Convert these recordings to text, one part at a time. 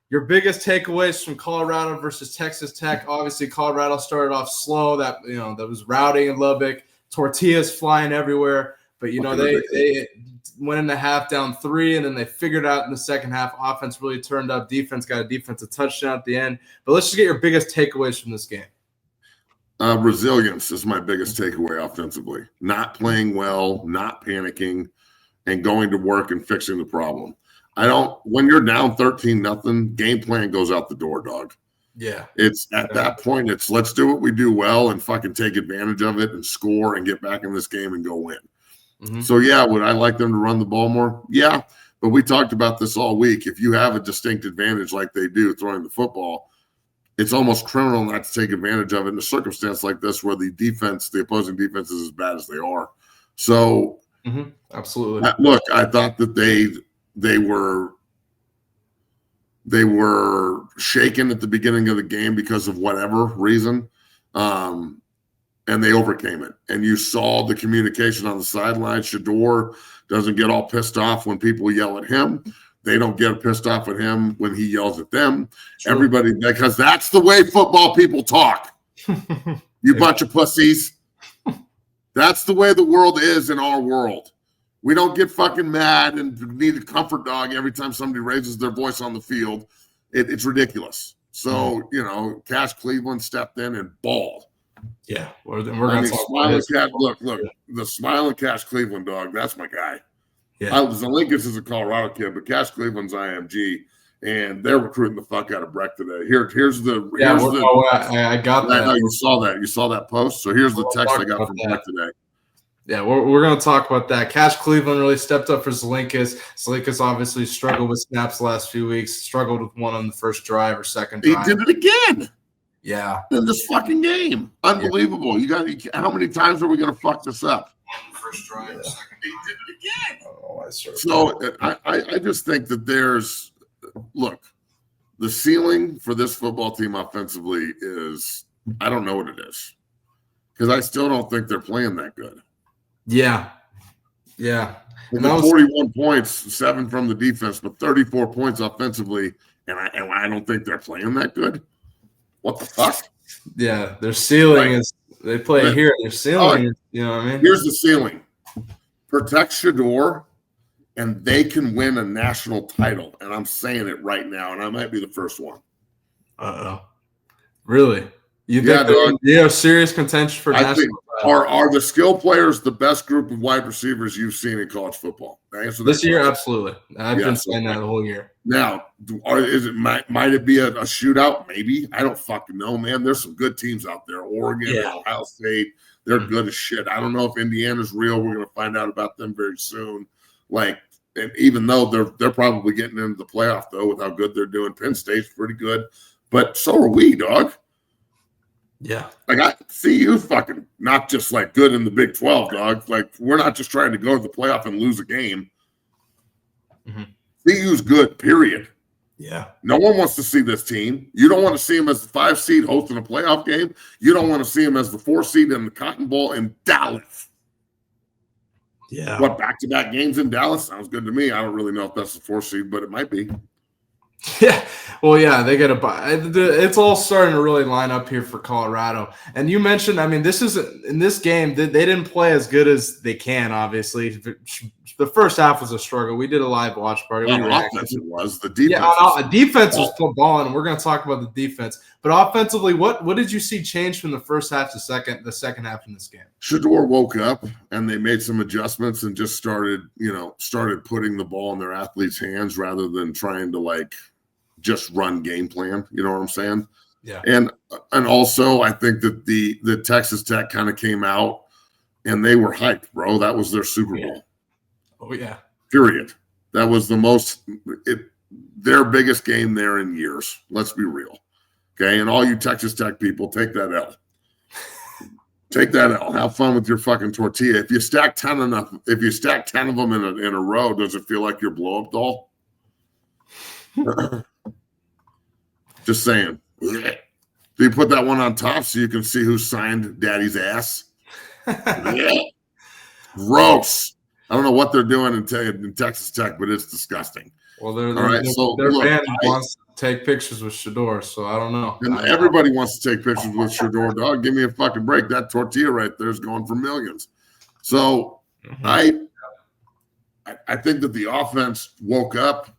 Your biggest takeaways from Colorado versus Texas Tech. Obviously, Colorado started off slow. That was routing in Lubbock. Tortillas flying everywhere. But they went in the half down 3, and then they figured out in the second half. Offense really turned up. Defense got a defensive touchdown at the end. But let's just get your biggest takeaways from this game. Resilience is my biggest takeaway offensively. Not playing well, not panicking, and going to work and fixing the problem. When you're down 13-0, game plan goes out the door, dog. Yeah. It's at that point, let's do what we do well and fucking take advantage of it and score and get back in this game and go win. Mm-hmm. So, yeah, would I like them to run the ball more? Yeah, but we talked about this all week. If you have a distinct advantage like they do throwing the football, it's almost criminal not to take advantage of it in a circumstance like this where the opposing defense is as bad as they are. So, absolutely. Look, I thought that they were shaken at the beginning of the game because of whatever reason, and they overcame it. And you saw the communication on the sideline. Shador doesn't get all pissed off when people yell at him. They don't get pissed off at him when he yells at them. True. Everybody, because that's the way football people talk. You bunch of pussies. That's the way the world is in our world. We don't get fucking mad and need a comfort dog every time somebody raises their voice on the field. It's ridiculous. So, Cash Cleveland stepped in and balled. Yeah. We're going to talk about Look, the smiling Cash Cleveland dog, that's my guy. Yeah. Zelinkus is a Colorado kid, but Cash Cleveland's IMG, and they're recruiting the fuck out of Breck today. I got that. I know you saw that. You saw that post. So here's the text I got from Breck today. Yeah, we're going to talk about that. Cash Cleveland really stepped up for Zelinkus. Zelinkus obviously struggled with snaps the last few weeks, struggled with one on the first drive or second drive. He did it again. Yeah. In this fucking game. Unbelievable. Yeah. How many times are we going to fuck this up? First drive, second. He did it again. Oh, I just think that the ceiling for this football team offensively is, I don't know what it is. Because I still don't think they're playing that good. Yeah. Yeah. And 41 points, 7 from the defense, but 34 points offensively, and I don't think they're playing that good. What the fuck? Yeah, their ceiling is they play here. Their ceiling is, you know what I mean? Here's the ceiling. Protect Shador, and they can win a national title. And I'm saying it right now, and I might be the first one. Uh-oh. Really? You think they have serious contention for national title? Are the skill players the best group of wide receivers you've seen in college football? This year, absolutely. I've been saying that the whole year. Now, might it be a shootout? Maybe. I don't fucking know, man. There's some good teams out there. Oregon, Ohio State, they're good as shit. I don't know if Indiana's real. We're going to find out about them very soon. And even though they're probably getting into the playoff, though, with how good they're doing. Penn State's pretty good. But so are we, dog. Yeah. I see you fucking not just good in the Big 12, dog. We're not just trying to go to the playoff and lose a game. Mm-hmm. CU's good, period. Yeah. No one wants to see this team. You don't want to see them as the 5 seed hosting a playoff game. You don't want to see them as the 4 seed in the Cotton Bowl in Dallas. Yeah. What, back-to-back games in Dallas? Sounds good to me. I don't really know if that's the 4 seed, but it might be. Yeah, well, yeah, they got to buy. It's all starting to really line up here for Colorado. And you mentioned, this is in this game, they didn't play as good as they can, obviously. The first half was a struggle. We did a live watch party. Offense it was. The defense. Yeah, defense was balling. We're going to talk about the defense. But offensively, what did you see change from the first half to the second half in this game? Shador woke up, and they made some adjustments and just started putting the ball in their athletes' hands rather than trying to, just run game plan. You know what I'm saying? Yeah. And also, I think that the Texas Tech kind of came out, and they were hyped, bro. That was their Super Bowl. Oh, yeah. Period. That was their biggest game there in years. Let's be real. Okay? And all you Texas Tech people, take that L. Take that L. Have fun with your fucking tortilla. If you stack 10 of them in a row, does it feel like your blow-up doll? Just saying. Do you put that one on top so you can see who signed Daddy's ass? Gross. I don't know what they're doing in Texas Tech, but it's disgusting. Well, All right, so their look, band wants to take pictures with Shador, so I don't know. And everybody wants to take pictures with Shador, dog. Give me a fucking break. That tortilla right there is going for millions. So I think that the offense woke up.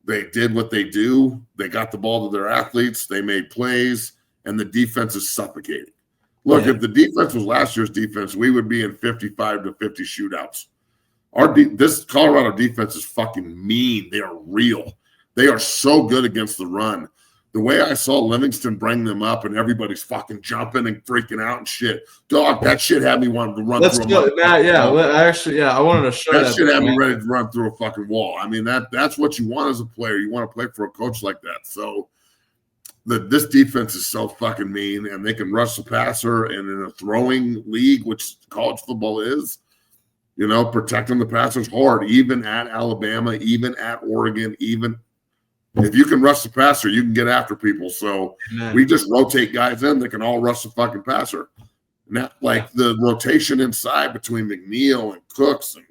They did what they do. They got the ball to their athletes. They made plays, and the defense is suffocating. Look, if the defense was last year's defense, we would be in 55 to 50 shootouts. This Colorado defense is fucking mean. They are real. They are so good against the run. The way I saw Livingston bring them up and everybody's fucking jumping and freaking out and shit. Dog, that shit had me wanting to run through a Matt, I wanted to show that shit had me ready to run through a fucking wall. I mean, that's what you want as a player. You want to play for a coach like that. So this defense is so fucking mean, and they can rush the passer, and in a throwing league, which college football is, you know, protecting the passers hard, even at Alabama, even at Oregon, even if you can rush the passer, you can get after people. So we just rotate guys in that can all rush the fucking passer. Not like the rotation inside between McNeil and Cooks and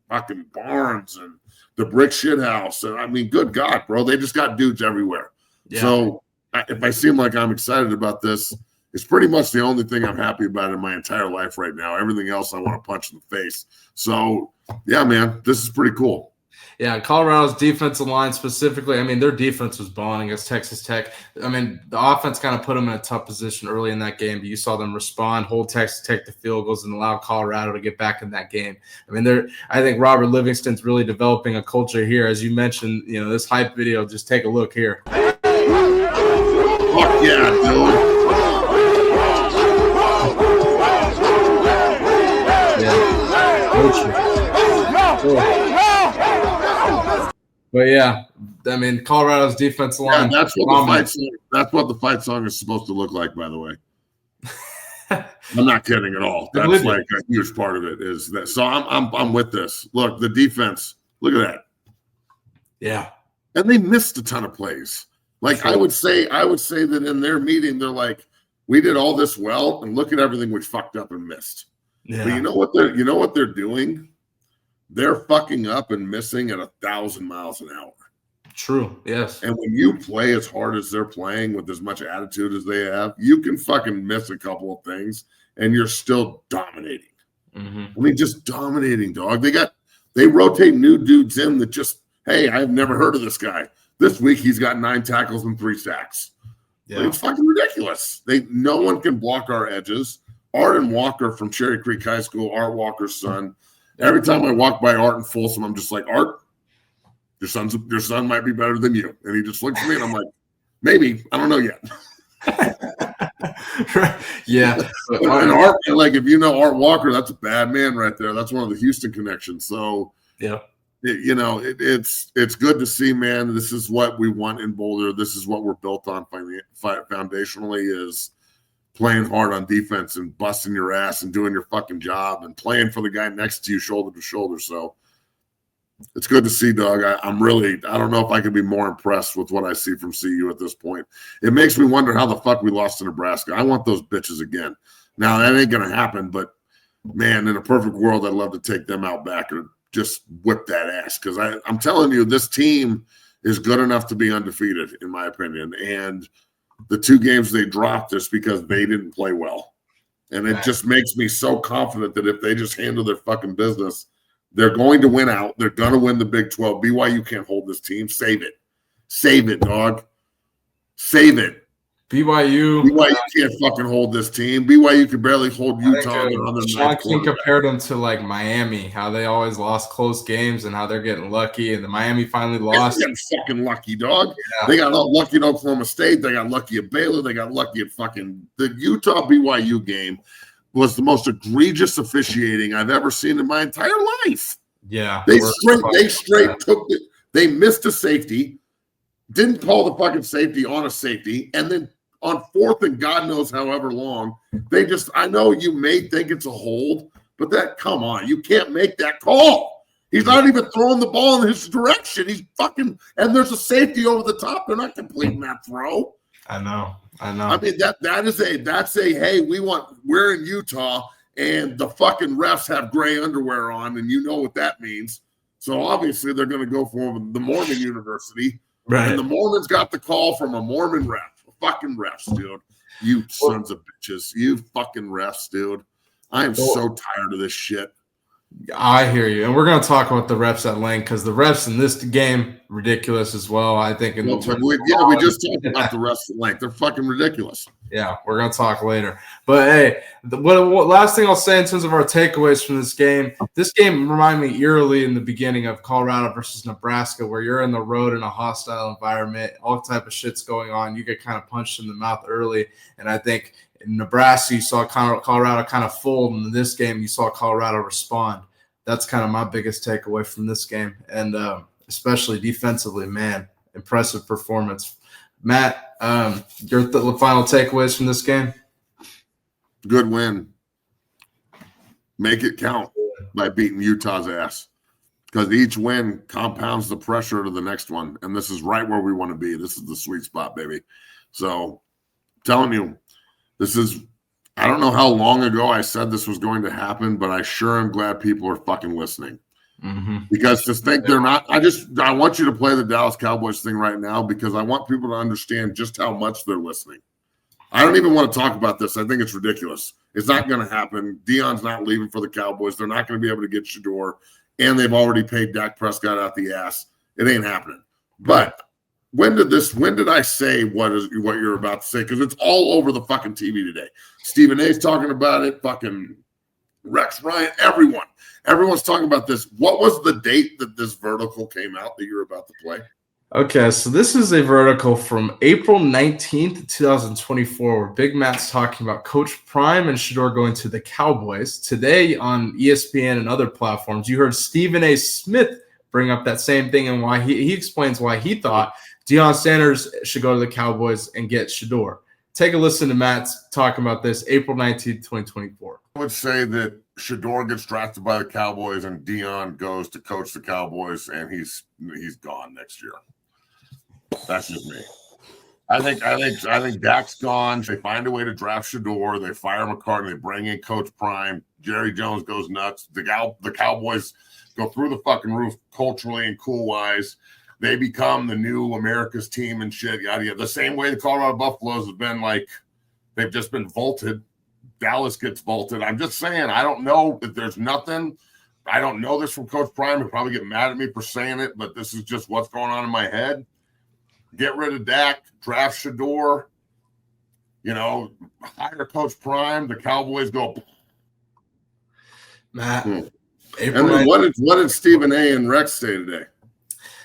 fucking Barnes and the brick shit house. And I mean, good God, bro, they just got dudes everywhere. Yeah. So if I seem like I'm excited about this, it's pretty much the only thing I'm happy about in my entire life right now. Everything else I want to punch in the face. So, yeah, man, this is pretty cool. Yeah, Colorado's defensive line specifically, I mean, their defense was balling against Texas Tech. I mean, the offense kind of put them in a tough position early in that game, but you saw them respond, hold Texas Tech to field goals, and allow Colorado to get back in that game. I mean, I think Robert Livingston's really developing a culture here. As you mentioned, you know, this hype video, just take a look here. Fuck yeah, dude. But yeah, I mean, Colorado's defensive line. Yeah, that's what the fight song is supposed to look like, by the way. I'm not kidding at all. That's like a huge part of it is that. So I'm with this. Look, the defense. Look at that. Yeah, and they missed a ton of plays. Like sure. I would say that in their meeting, they're like, we did all this well, and look at everything we fucked up and missed. Yeah. But you know what they're doing? They're fucking up and missing at 1,000 miles an hour. True. Yes. And when you play as hard as they're playing with as much attitude as they have, you can fucking miss a couple of things and you're still dominating. I mean, just dominating, dog. They rotate new dudes in that just, hey, I've never heard of this guy. This week he's got 9 tackles and 3 sacks. Yeah. Like, it's fucking ridiculous. No one can block our edges. Arden Walker from Cherry Creek High School, Art Walker's son. Every time I walk by Art in Folsom, I'm just like, Art, your son might be better than you. And he just looks at me and I'm like, maybe. I don't know yet. Right. Yeah. And Art, like, if you know Art Walker, that's a bad man right there. That's one of the Houston connections. So, yeah. It's good to see, man. This is what we want in Boulder. This is what we're built on foundationally is playing hard on defense and busting your ass and doing your fucking job and playing for the guy next to you shoulder to shoulder. So it's good to see, dog. I don't know if I can be more impressed with what I see from CU at this point. It makes me wonder how the fuck we lost to Nebraska. I want those bitches again. Now, that ain't going to happen, but, man, in a perfect world, I'd love to take them out back or just whip that ass because I'm telling you, this team is good enough to be undefeated, in my opinion. And the 2 games they dropped is because they didn't play well. And it just makes me so confident that if they just handle their fucking business, they're going to win out. They're going to win the Big 12. BYU can't hold this team. Save it. Save it, dog. Save it. BYU can't fucking hold this team. BYU can barely hold Utah. Sean King compared them to like Miami, how they always lost close games and how they're getting lucky. And the Miami finally lost. They're getting fucking lucky, dog. Yeah. They got lucky at Oklahoma State. They got lucky at Baylor. They got lucky at fucking the Utah BYU game was the most egregious officiating I've ever seen in my entire life. Yeah. They straight took it. They missed a safety, didn't call the fucking safety on a safety, and then on 4th and God knows however long, I know you may think it's a hold, but come on, you can't make that call. He's not even throwing the ball in his direction. He's fucking, and there's a safety over the top. They're not completing that throw. I know. I mean, that's a, hey, we're in Utah and the fucking refs have gray underwear on and you know what that means. So obviously they're going to go for the Mormon University. Right. And the Mormons got the call from a Mormon ref. Fucking refs, dude. You sons of bitches. You fucking refs, dude. I am so tired of this shit. I hear you. And we're going to talk about the refs at length because the refs in this game, ridiculous as well. I think we just talked about the refs at length. They're fucking ridiculous. Yeah, we're going to talk later. But, hey, what last thing I'll say in terms of our takeaways from this game reminded me eerily in the beginning of Colorado versus Nebraska, where you're in the road in a hostile environment, all type of shit's going on. You get kind of punched in the mouth early. And I think in Nebraska, you saw Colorado kind of fold. And in this game, you saw Colorado respond. That's kind of my biggest takeaway from this game. And especially defensively, man, impressive performance. Matt, your final takeaways from this game? Good win. Make it count by beating Utah's ass, because each win compounds the pressure to the next one, and this is right where we want to be. This is the sweet spot, baby. So, telling you, this is – I don't know how long ago I said this was going to happen, but I sure am glad people are fucking listening. Mm-hmm. Because to think they're not, I want you to play the Dallas Cowboys thing right now, because I want people to understand just how much they're listening. I don't even want to talk about this. I think it's ridiculous. It's not going to happen. Deion's not leaving for the Cowboys. They're not going to be able to get Shador, and they've already paid Dak Prescott out the ass. It ain't happening. But when did I say what you're about to say? Because it's all over the fucking TV today. Stephen A's talking about it. Fucking Rex Ryan, everyone's talking about this. What was the date that this vertical came out that you're about to play? Okay, so this is a vertical from April 19th, 2024, where Big Matt's talking about Coach Prime and Shador going to the Cowboys. Today on ESPN and other platforms, you heard Stephen A. Smith bring up that same thing, and why he explains why he thought Deion Sanders should go to the Cowboys and get Shador. Take a listen to Matt's talking about this, April 19th, 2024. I would say that Shador gets drafted by the Cowboys and Deion goes to coach the Cowboys, and he's gone next year. That's just me. I think Dak's gone. They find a way to draft Shador. They fire McCartney. They bring in Coach Prime. Jerry Jones goes nuts. The Cowboys go through the fucking roof culturally and cool-wise. They become the new America's team and shit, yada, yada. The same way the Colorado Buffaloes have been like, they've just been vaulted. Dallas gets vaulted. I'm just saying, I don't know if there's nothing. I don't know this from Coach Prime. He'll probably get mad at me for saying it, but this is just what's going on in my head. Get rid of Dak, draft Shador, hire Coach Prime. The Cowboys go. Matt. And then what did Stephen A. and Rex say today?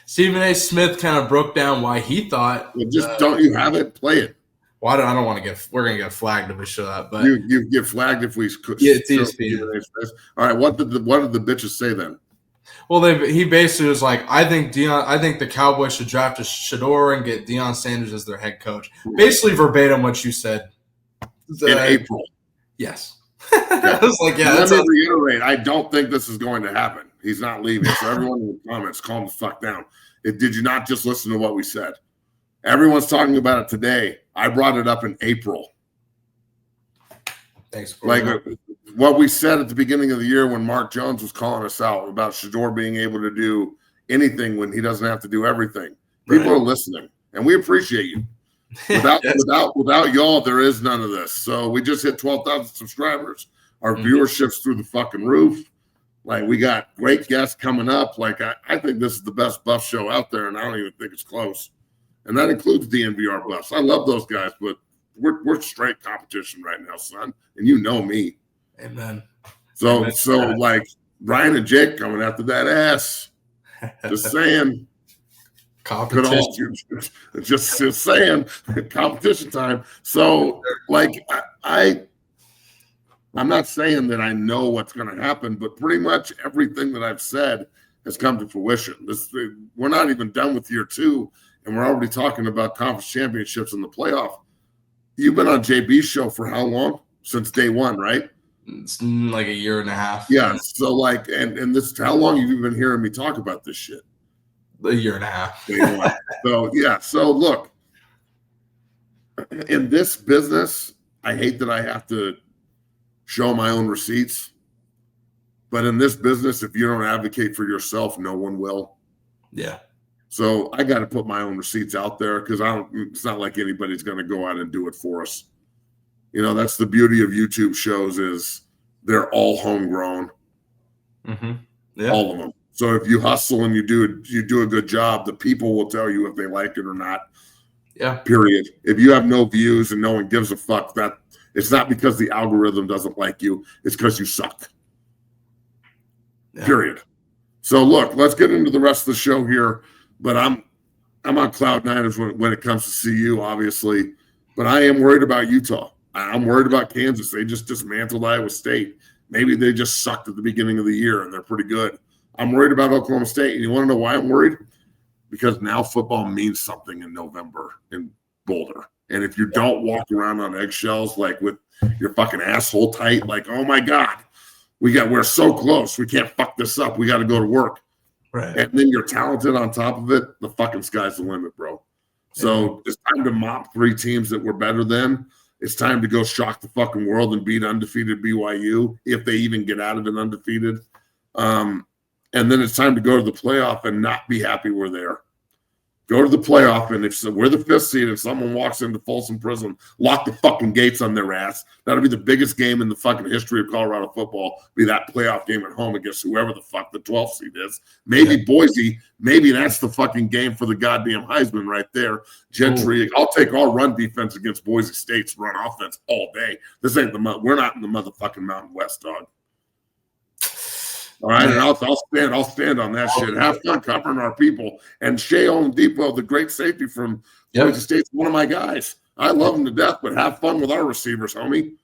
Stephen A. Smith kind of broke down why he thought. Well, don't you have it? Play it. Well, I don't want to get. We're gonna get flagged if we show that. But you get flagged if we. Yeah, it's ESPN. All right. What did the bitches say then? Well, he basically was like, I think the Cowboys should draft a Shador and get Deion Sanders as their head coach. Basically verbatim what you said. In April. Yes. I was like, yeah. Let me reiterate, I don't think this is going to happen. He's not leaving. So everyone in the comments, calm the fuck down. Did you not just listen to what we said? Everyone's talking about it today. I brought it up in April. Thanks. What we said at the beginning of the year when Mark Jones was calling us out about Shador being able to do anything when he doesn't have to do everything. People are listening, and we appreciate you. Without y'all, there is none of this. So we just hit 12,000 subscribers. Our viewership's through the fucking roof. Like, we got great guests coming up. Like, I think this is the best Buff show out there, and I don't even think it's close. And that includes DNVR Buffs. I love those guys, but we're straight competition right now, son. And you know me. Amen. So like Ryan and Jake coming after that ass. Just saying. Competition. Just saying. Competition time. So like I'm not saying that I know what's going to happen, but pretty much everything that I've said has come to fruition. We're not even done with year 2, and we're already talking about conference championships in the playoff. You've been on JB's show for how long? Since day 1, right? It's like a year and a half. Yeah. So like, and this, how long have you been hearing me talk about this shit? A year and a half. So yeah. So look, in this business, I hate that I have to show my own receipts. But in this business, if you don't advocate for yourself, no one will. Yeah. So I got to put my own receipts out there because it's not like anybody's going to go out and do it for us. You know, that's the beauty of YouTube shows is they're all homegrown. Mm-hmm. Yeah. All of them. So if you hustle and you do a good job, the people will tell you if they like it or not. Yeah. Period. If you have no views and no one gives a fuck, that it's not because the algorithm doesn't like you. It's because you suck. Yeah. Period. So look, let's get into the rest of the show here. But I'm on cloud nine when it comes to CU, obviously. But I am worried about Utah. I'm worried about Kansas. They just dismantled Iowa State. Maybe they just sucked at the beginning of the year and they're pretty good. I'm worried about Oklahoma State. And you want to know why I'm worried? Because now football means something in November in Boulder. And if you don't walk around on eggshells, like with your fucking asshole tight, like, oh my God, we're so close. We can't fuck this up. We got to go to work. Right. And then you're talented on top of it. The fucking sky's the limit, bro. So it's time to mop 3 teams that were better than. It's time to go shock the fucking world and beat undefeated BYU if they even get out of it undefeated. And then it's time to go to the playoff and not be happy we're there. Go to the playoff, and if we're the 5th seed, if someone walks into Folsom Prison, lock the fucking gates on their ass. That'll be the biggest game in the fucking history of Colorado football, be that playoff game at home against whoever the fuck the 12th seed is. Maybe Boise, maybe that's the fucking game for the goddamn Heisman right there. Gentry, I'll take our run defense against Boise State's run offense all day. This ain't we're not in the motherfucking Mountain West, dog. All right, and I'll stand on that shit. Have fun covering our people. And Shea Oladipo, the great safety from Boise State's one of my guys. I love him to death, but have fun with our receivers, homie.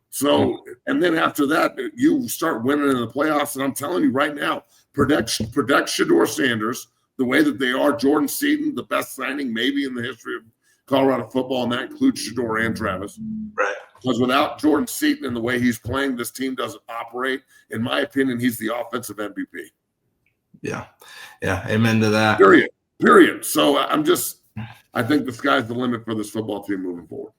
So, and then after that, you start winning in the playoffs. And I'm telling you right now, protect Shedeur Sanders the way that they are. Jordan Seaton, the best signing maybe in the history of Colorado football, and that includes Shedeur and Travis. Right. Because without Jordan Seaton and the way he's playing, this team doesn't operate. In my opinion, he's the offensive MVP. Yeah. Yeah. Amen to that. Period. So I think the sky's the limit for this football team moving forward.